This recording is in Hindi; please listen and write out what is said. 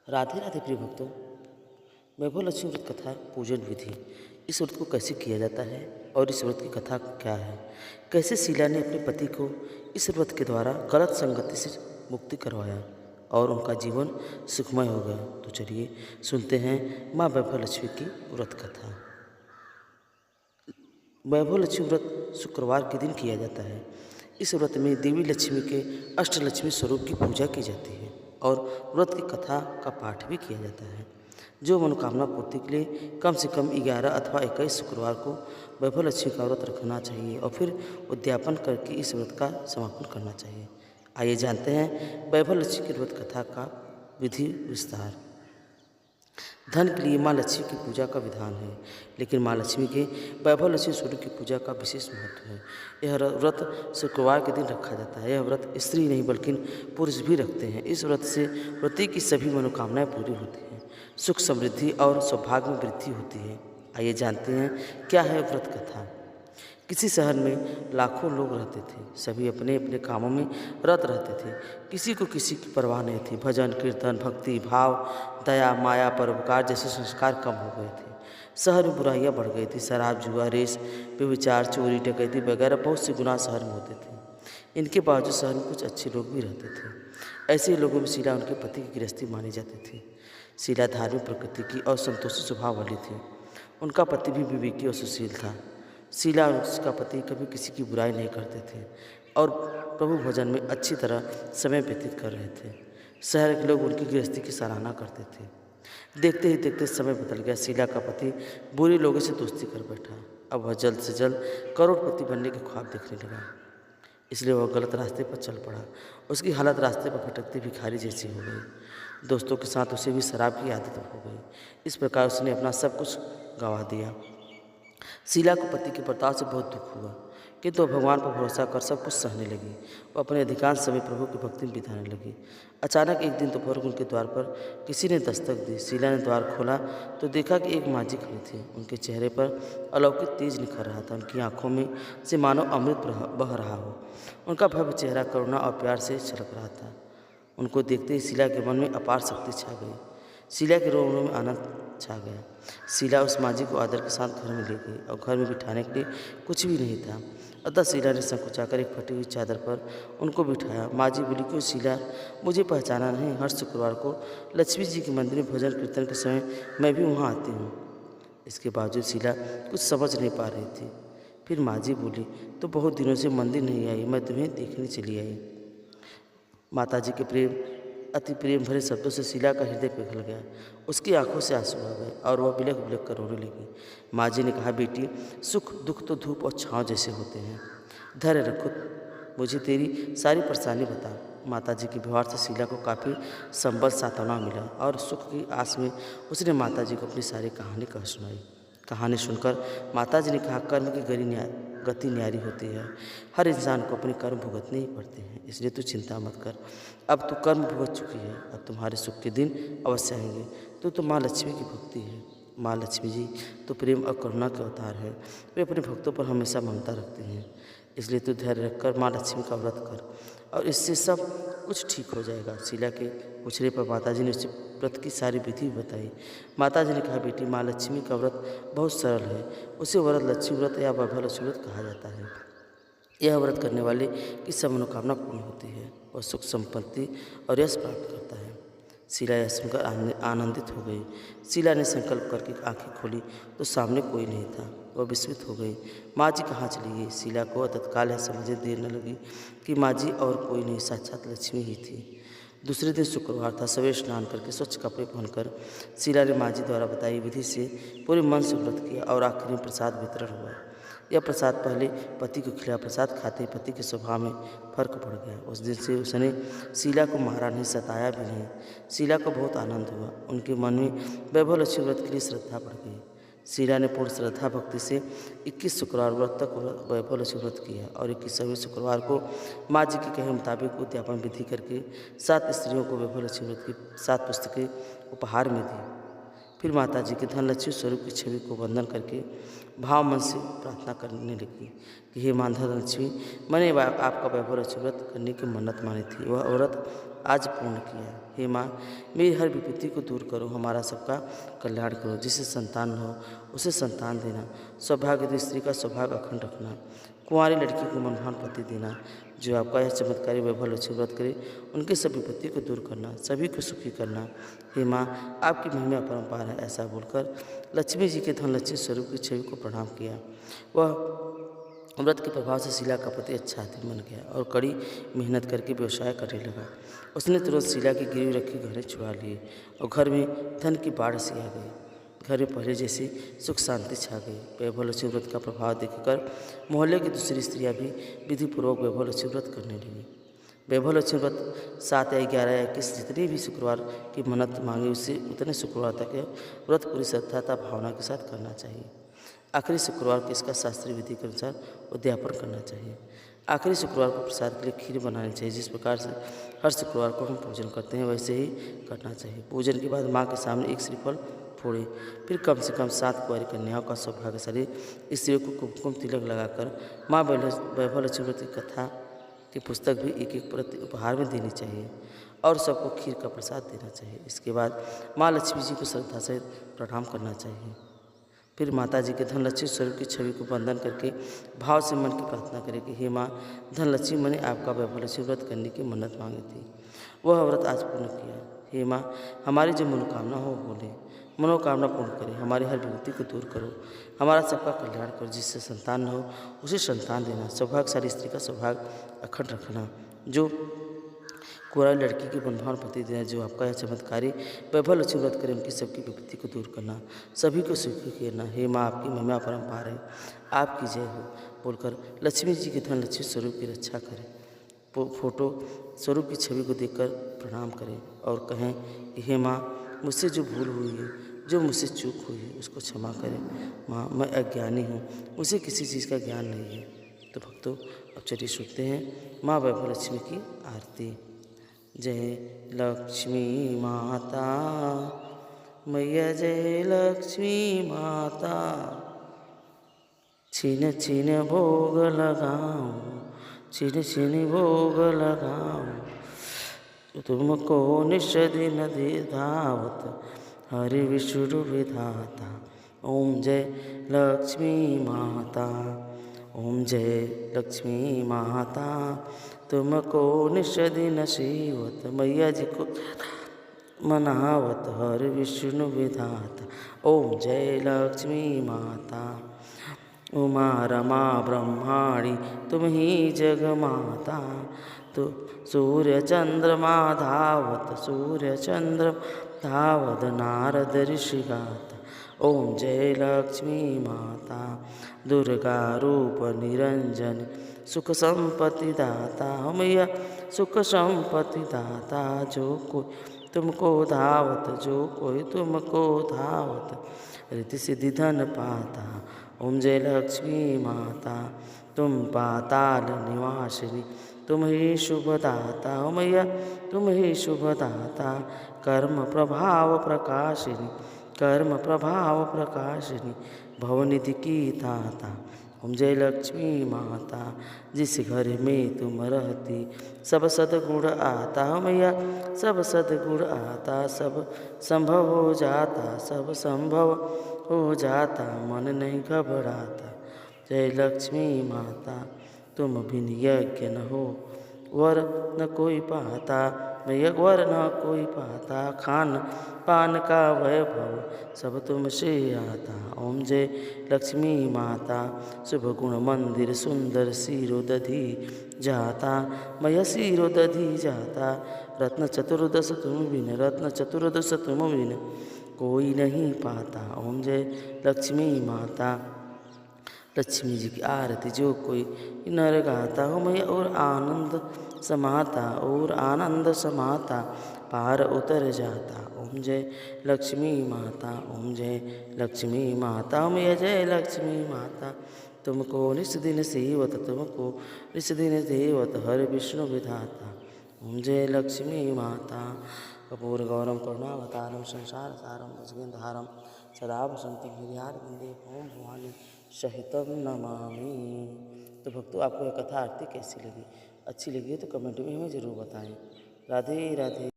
राधे राधे प्रिय भक्तों। वैभव लक्ष्मी व्रत कथा पूजन विधि। इस व्रत को कैसे किया जाता है और इस व्रत की कथा क्या है। कैसे शीला ने अपने पति को इस व्रत के द्वारा गलत संगति से मुक्ति करवाया और उनका जीवन सुखमय हो गया। तो चलिए सुनते हैं माँ वैभव लक्ष्मी की व्रत कथा। वैभव लक्ष्मी व्रत शुक्रवार के दिन किया जाता है। इस व्रत में देवी लक्ष्मी के अष्टलक्ष्मी स्वरूप की पूजा की जाती है और व्रत की कथा का पाठ भी किया जाता है। जो मनोकामना पूर्ति के लिए कम से कम 11 अथवा 21 शुक्रवार को वैभव लक्ष्मी का व्रत रखना चाहिए और फिर उद्यापन करके इस व्रत का समापन करना चाहिए। आइए जानते हैं वैभव लक्ष्मी की व्रत कथा का विधि विस्तार। धन के लिए माँ लक्ष्मी की पूजा का विधान है, लेकिन माँ लक्ष्मी के वैभव लक्ष्मी स्वरूप की पूजा का विशेष महत्व है। यह व्रत शुक्रवार के दिन रखा जाता है। यह व्रत स्त्री नहीं बल्कि पुरुष भी रखते हैं। इस व्रत से व्रती की सभी मनोकामनाएं पूरी होती हैं, सुख समृद्धि और सौभाग्य में वृद्धि होती है। आइए जानते हैं क्या है व्रत कथा। किसी शहर में लाखों लोग रहते थे। सभी अपने अपने कामों में रत रहते थे। किसी को किसी की परवाह नहीं थी। भजन कीर्तन भक्ति भाव दया माया परोपकार जैसे संस्कार कम हो गए थे। शहर में बुराइयां बढ़ गई थी। शराब जुआ रेस व्यभिचार चोरी डकैती वगैरह बहुत से गुनाह शहर में होते थे। इनके बावजूद शहर में कुछ अच्छे लोग भी रहते थे। ऐसे लोगों में शीला उनके पति की गृहस्थी मानी जाती थी। शीला धार्मिक प्रकृति की और संतोषी स्वभाव वाली थी। उनका पति भी विवेकी और सुशील था। शीला और उसका पति कभी किसी की बुराई नहीं करते थे और प्रभु भजन में अच्छी तरह समय व्यतीत कर रहे थे। शहर के लोग उनकी गृहस्थी की सराहना करते थे। देखते ही देखते समय बदल गया। शीला का पति बुरे लोगों से दोस्ती कर बैठा। अब वह जल्द से जल्द करोड़पति बनने के ख्वाब देखने लगा, इसलिए वह गलत रास्ते पर चल पड़ा। उसकी हालत रास्ते पर भटकते भिखारी जैसी हो गई। दोस्तों के साथ उसे भी शराब की आदत हो गई। इस प्रकार उसने अपना सब कुछ गंवा दिया। शीला को पति के बर्ताव से बहुत दुख हुआ, किंतु भगवान पर भरोसा कर सब कुछ सहने लगी। वह अपने अधिकांश समय प्रभु की भक्ति में बिताने लगी। अचानक एक दिन दोपहर को उनके द्वार पर किसी ने दस्तक दी। शीला ने द्वार खोला तो देखा कि एक माँ जी खड़ी थी। उनके चेहरे पर अलौकिक तेज निखर रहा था। उनकी आंखों में से मानो अमृत बह रहा हो। उनका भव्य चेहरा करुणा और प्यार से छलक रहा था। उनको देखते ही शीला के मन में अपार शक्ति छा गई। शीला के रोमों में आनंद छा गया। शीला उस माँ जी को आदर के साथ घर में ले गई और घर में बिठाने के लिए कुछ भी नहीं था। अतः शीला ने संकोचाकर एक फटी हुई चादर पर उनको बिठाया। माँ जी बोली, क्यों शीला, मुझे पहचाना नहीं? हर शुक्रवार को लक्ष्मी जी के मंदिर में भजन कीर्तन के समय मैं भी वहाँ आती हूँ। इसके बावजूद शीला कुछ समझ नहीं पा रही थी। फिर माँ जी बोली, तो बहुत दिनों से मंदिर नहीं आई, मैं तुम्हें देखने चली आई। माता जी के अति प्रेम भरे शब्दों से शीला का हृदय पिघल गया। उसकी आंखों से आंसू आ गए और वह बिलख बिलख कर रोने लगी। माँ जी ने कहा, बेटी, सुख दुख तो धूप और छाँव जैसे होते हैं। धैर्य रखो, मुझे तेरी सारी परेशानी बता। माता जी के व्यवहार से शीला को काफ़ी संबल सांत्वना मिला और सुख की आस में उसने माता जी को अपनी सारी कहानी कह सुनाई। कहानी सुनकर माता जी ने कहा, कर्म की गति न्यारी होती है। हर इंसान को अपने कर्म भुगतने ही पड़ते हैं, इसलिए तू चिंता मत कर। अब तू कर्म भुगत चुकी है, अब तुम्हारे सुख के दिन अवश्य आएंगे। तो माँ लक्ष्मी की भक्ति है। माँ लक्ष्मी जी तो प्रेम और करुणा के अवतार है। वे अपने भक्तों पर हमेशा ममता रखते हैं, इसलिए तू धैर्य रखकर माँ लक्ष्मी का व्रत कर और इससे सब कुछ ठीक हो जाएगा। शीला के पूछने पर माता जी ने उसे व्रत की सारी विधि बताई। माता जी ने कहा, बेटी, माँ लक्ष्मी का व्रत बहुत सरल है। उसे व्रत लक्ष्मी व्रत या वैभव लक्ष्मी व्रत कहा जाता है। यह व्रत करने वाले की सब मनोकामना पूर्ण होती है और सुख संपत्ति और यश प्राप्त करता है। शीला यह सुनकर आनंदित हो गई। शीला ने संकल्प करके आंखें खोली तो सामने कोई नहीं था। वह विस्मित हो गई। माँ जी कहाँ चली गई? शीला को तत्काल यह समझने देर न लगी कि माँ जी और कोई नहीं, साक्षात लक्ष्मी ही थी। दूसरे दिन शुक्रवार था। सवेरे स्नान करके स्वच्छ कपड़े पहनकर शीला ने माँ जी द्वारा बताई विधि से पूरे मन से व्रत किया और आखिर में प्रसाद वितरण हुआ। यह प्रसाद पहले पति को खिलाया। प्रसाद खाते ही पति के स्वभाव में फर्क पड़ गया। उस दिन से उसने शीला को मारा नहीं, सताया भी नहीं। शीला को बहुत आनंद हुआ। उनके मन में वैभव लक्ष्मी व्रत के लिए श्रद्धा बढ़ गई। शीला ने पूर्ण श्रद्धा भक्ति से 21 शुक्रवार व्रत तक वैभव लक्ष्मी व्रत किया और 21वें शुक्रवार को माँ जी के कहे मुताबिक उद्यापन विधि करके 7 स्त्रियों को वैभव लक्ष्मी व्रत की 7 पुस्तकें उपहार में दी। फिर माता जी के धनलक्ष्मी स्वरूप की छवि को वंदन करके भाव मन से प्रार्थना करने लगी कि हे माँ धनलक्ष्मी, मैंने आपका वैभव लक्ष्मी व्रत करने की मन्नत मानी थी, वह व्रत आज पूर्ण किया। हे माँ, मेरी हर विपत्ति को दूर करो, हमारा सबका कल्याण करो। जिसे संतान न हो उसे संतान देना, सौभाग्य स्त्री का सौभाग्य अखंड रखना, कुंवारी लड़की को मनभावन पति देना। जो आपका यह चमत्कारी वैभव लक्ष्मी व्रत करे उनकी सब विपत्ति को दूर करना, सभी को सुखी करना। हे माँ, आपकी महिमा अपरंपार है। ऐसा बोलकर लक्ष्मी जी के धनलक्ष्मी स्वरूप की छवि को प्रणाम किया। वह व्रत के प्रभाव से शीला का पति अच्छा आदमी बन गया और कड़ी मेहनत करके व्यवसाय करने लगा। उसने तुरंत शीला की गिरवी रखी गहने छुड़ा लिए और घर में धन की बाढ़ सी आ गई। घर में पहले जैसी सुख शांति छा गई। वैभव लक्ष्मी व्रत का प्रभाव देखकर मोहल्ले की दूसरी स्त्रियां भी विधिपूर्वक वैभव लक्ष्मी व्रत करने लगी। वैभव लक्ष्मी व्रत 7 या 11 या 21 जितने भी शुक्रवार की मन्नत मांगी उससे उतने शुक्रवार तक यह व्रत पूरी श्रद्धा भावना के साथ करना चाहिए। आखिरी शुक्रवार को इसका शास्त्रीय विधि के अनुसार उद्यापन करना चाहिए। आखिरी शुक्रवार को प्रसाद के लिए खीर बनानी चाहिए। जिस प्रकार से हर शुक्रवार को हम पूजन करते हैं वैसे ही करना चाहिए। पूजन के बाद माँ के सामने एक श्रीफल फोड़े, फिर कम से कम 7 कुंवारी कन्याओं का सौभाग्यशाली स्त्रियों को कुमकुम तिलक लगाकर माँ वैभव लक्ष्मी व्रत की कथा की पुस्तक भी एक प्रति उपहार में देनी चाहिए और सबको खीर का प्रसाद देना चाहिए। इसके बाद माँ लक्ष्मी जी को श्रद्धा से प्रणाम करना चाहिए। फिर माता जी के धनलक्ष्मी स्वरूप की छवि को वंदन करके भाव से मन की प्रार्थना करें कि हे माँ धनलक्ष्मी, मैंने आपका वैभव लक्ष्मी व्रत करने की मन्नत मांगी थी, वह व्रत आज पूर्ण किया। हे माँ, हमारी जो मनोकामना हो बोले, मनोकामना पूर्ण करें, हमारी हर विपत्ति को दूर करो, हमारा सबका कल्याण करो। जिससे संतान न हो उसे संतान देना, सौभाग्यशाली स्त्री का सौभाग्य अखंड रखना, जो कुंवारी लड़की के मनभावन पति देना। जो आपका यह चमत्कारी वैभव लक्ष्मी व्रत करे उनकी सबकी विपत्ति को दूर करना, सभी को सुखी करना। हे माँ, आपकी महिमा अपरंपार है, आपकी जय हो बोलकर लक्ष्मी जी के धनलक्ष्मी स्वरूप की रक्षा करें। फोटो स्वरूप की छवि को देखकर प्रणाम करें और कहें कि हे माँ, मुझसे जो भूल हुई है, जो मुझसे चूक हुई है उसको क्षमा करें। माँ, मैं अज्ञानी हूँ, मुझे किसी चीज़ का ज्ञान नहीं है। तो भक्तों, अब चलिए सुनते हैं माँ वैभव लक्ष्मी की आरती। जय लक्ष्मी माता मैया, जय लक्ष्मी माता, छिन छिन भोग लगाऊं, छिन छिन भोग लगाऊं, तुमको निश दिन धावत हरि विष्णु विधाता। ओम जय लक्ष्मी माता, ओम जय लक्ष्मी माता, तुमको निश दिन सेवत मैया जी को मनावत हर विष्णु विधाता। ओम जय लक्ष्मी माता, उमा रमा ब्रह्माणी तुम ही जग माता, तो सूर्य चंद्रमा धावत, सूर्य चंद्र धावत नारद ऋषि गाता। ओम जय लक्ष्मी माता, दुर्गा रूप निरंजन सुख संपत्ति दाता। मैया सुख संपत्ति दाता, जो कोई तुमको धावत, जो कोई तुमको धावत रिद्धि सिद्धि धन पाता। ओम जय लक्ष्मी माता, तुम पाताल निवासिनी, तुम ही शुभदाता। ओ मैया तुम ही शुभदाता, कर्म प्रभाव प्रकाशिनी, कर्म प्रभाव प्रकाशिनी, भवनिधि की दाता। ओम जय लक्ष्मी माता, जिस घर में तुम रहती सब सद्गुण आता। हो मैया सब सद्गुण आता, सब संभव हो जाता, सब संभव हो जाता, मन नहीं घबराता। जय लक्ष्मी माता, तुम बिन यज्ञ न हो वर न कोई पाता, मैया वर न कोई पाता, खान पान का वैभव सब तुमसे आता। ओम जय लक्ष्मी माता, शुभ गुण मंदिर सुंदर सिरो दधी जाता, मैया सिरो दधी जाता। रत्न चतुर्दश तुम बिन, रत्न चतुर्दश तुम बिन कोई नहीं पाता। ओम जय लक्ष्मी माता, लक्ष्मी जी की आरती जो कोई नर गाता। हो मैया और आनंद समाता, और आनंद समाता, पार उतर जाता। ओम जय लक्ष्मी माता, ओम जय लक्ष्मी माता, मैया जय लक्ष्मी माता, तुमको निस दिन सेवत, तुमको निस दिन देवत हर विष्णु विधाता। ओम जय लक्ष्मी माता, कर्पूरगौरम करुणावतारम संसार सारम भुजगेन्द्रहारम सदा वसंतम हृदयारविंदे ओम भवानी सहितम नमामि। तो भक्तों, आपको यह कथा आरती कैसी लगी? अच्छी लगी है तो कमेंट में हमें ज़रूर बताएं। राधे राधे।